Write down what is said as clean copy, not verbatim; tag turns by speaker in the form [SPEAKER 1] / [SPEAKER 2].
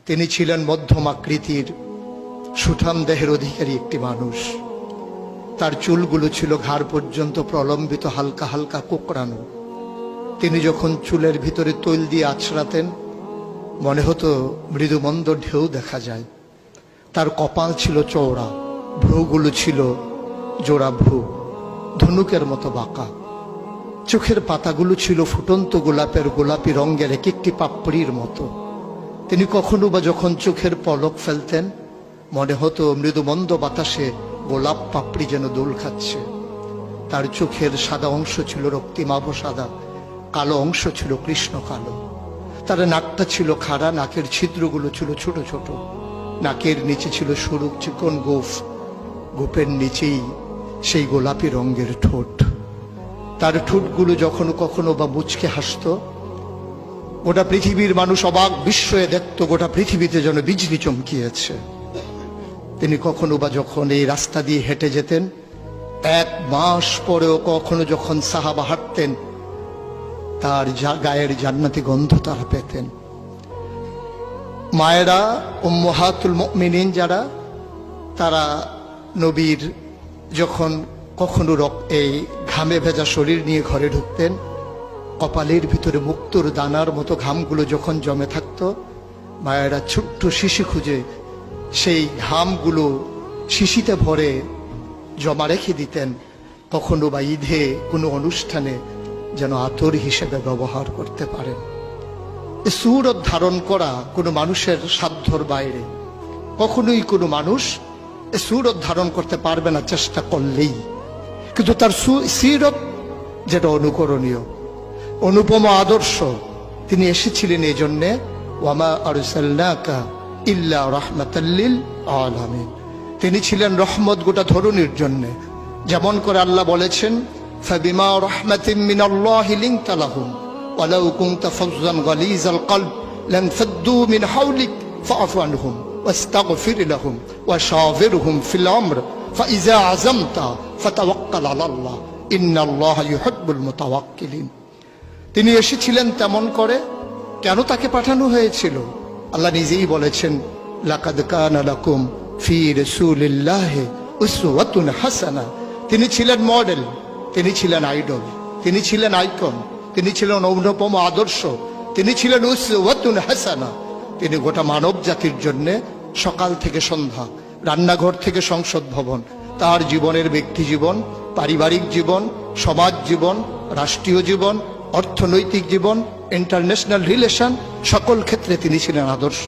[SPEAKER 1] তিনি ছিলেন মধ্যম আকৃতির সুঠাম দেহের অধিকারী একটি মানুষ। তার চুলগুলো ছিল ঘাড় পর্যন্ত প্রলম্বিত, হালকা হালকা কোঁকড়ানো। তিনি যখন চুলের ভিতরে তৈল দিয়ে আছড়াতেন মনে হতো মৃদুমন্দ ঢেউ দেখা যায়। তার কপাল ছিল চওড়া, ভ্রুগুলো ছিল জোড়া ভ্রু, ধনুকের মতো বাঁকা। চোখের পাতাগুলো ছিল ফুটন্ত গোলাপের গোলাপি রঙের এক একটি পাপড়ির মতো। তিনি কখনো বা যখন চোখের পলক ফেলতেন মনে হতো মৃদুমন্দ বাতাসে গোলাপ পাপড়ি যেন দোল খাচ্ছে। তার চোখের সাদা অংশ ছিল রক্তিমাভ সাদা, কালো অংশ ছিল কৃষ্ণ কালো। তার নাকটা ছিল খাড়া, নাকের ছিদ্রগুলো ছিল ছোট ছোট। নাকের নিচে ছিল সরু চিকন গোফ, গোপের নিচেই সেই গোলাপি রঙের ঠোঁট। তার ঠোঁটগুলো যখন কখনো বা মুচকে হাসত, গোটা পৃথিবীর মানুষ অবাক বিস্ময়ে দেখত গোটা পৃথিবীতে যেন বিজলি চমকিয়েছে। তিনি কখনো বা যখন এই রাস্তা দিয়ে হেঁটে যেতেন, 1 মাস পরেও কখনো যখন সাহাবা হাঁটতেন তার গায়ের জান্নাতি গন্ধ তারা পেতেন। মায়েরা উম্মাহাতুল মুমিনিন যারা, তারা নবীর যখন কখনো এই ঘামে ভেজা শরীর নিয়ে ঘরে ঢুকতেন, কপালের ভিতরে মুক্তোর দানার মতো ঘামগুলো যখন জমে থাকত, মায়েরা ছোট্ট শিশি খুঁজে সেই ঘামগুলো শিশিতে ভরে জমা রেখে দিতেন, কখনো বা ঈদে কোনো অনুষ্ঠানে যেন আতর হিসেবে ব্যবহার করতে পারেন। সুরত ধারণ করা কোনো মানুষের সাধ্যর বাইরে। কখনোই কোনো মানুষ সুরত ধারণ করতে পারবে না চেষ্টা করলেই, কিন্তু তার সিরত যেটা অনুকরণীয়, অনুপম আদর্শ। তিনি এসেছিলেন এই জন্যে, ওয়ামা আরসালনাকা ইল্লা রাহমাতাল লিল আলামিন। তিনি ছিলেন রহমত গোটা ধরনীর জন্যে। যেমন করে আল্লাহ বলেছেন, ফাবিমা রাহমাতিন মিনাল্লাহি লিনতা লাহুম ওয়ালাউ কুনতা ফাজ্জান গালিজাল কলব লানফাদ্দু মিন হাওলিক ফাআফু আনহুম ওয়াস্তাগফির লাহুম ওয়াশাওিরহুম ফিল আমর ফাইযা আযামতা ফাতাওয়াক্কাল আলাল্লাহ ইন্নাল্লাহা ইউহিব্বুল মুতাওয়াক্কিলিন। তিনি এসেছিলেন তেমন করে। কেন তাকে পাঠানো হয়েছিল? আল্লাহ নিজেই বলেছেন, লাকাদ কানা লাকুম ফি রাসূলিল্লাহি উসওয়াতুন হাসানাহ। তিনি ছিলেন মডেল, তিনি ছিলেন আইডল, তিনি ছিলেন আইকন, তিনি ছিলেন অনুপম আদর্শ, তিনি ছিলেন উসওয়াতুন হাসানাহ। তিনি গোটা মানব জাতির জন্য সকাল থেকে সন্ধ্যা, রান্নাঘর থেকে সংসদ ভবন, তার জীবনের ব্যক্তি জীবন, পারিবারিক জীবন, সমাজ জীবন, রাষ্ট্রীয় জীবন, অর্থনৈতিক জীবন, ইন্টারন্যাশনাল রিলেশন, সকল ক্ষেত্রে তিনি ছিলেন আদর্শ।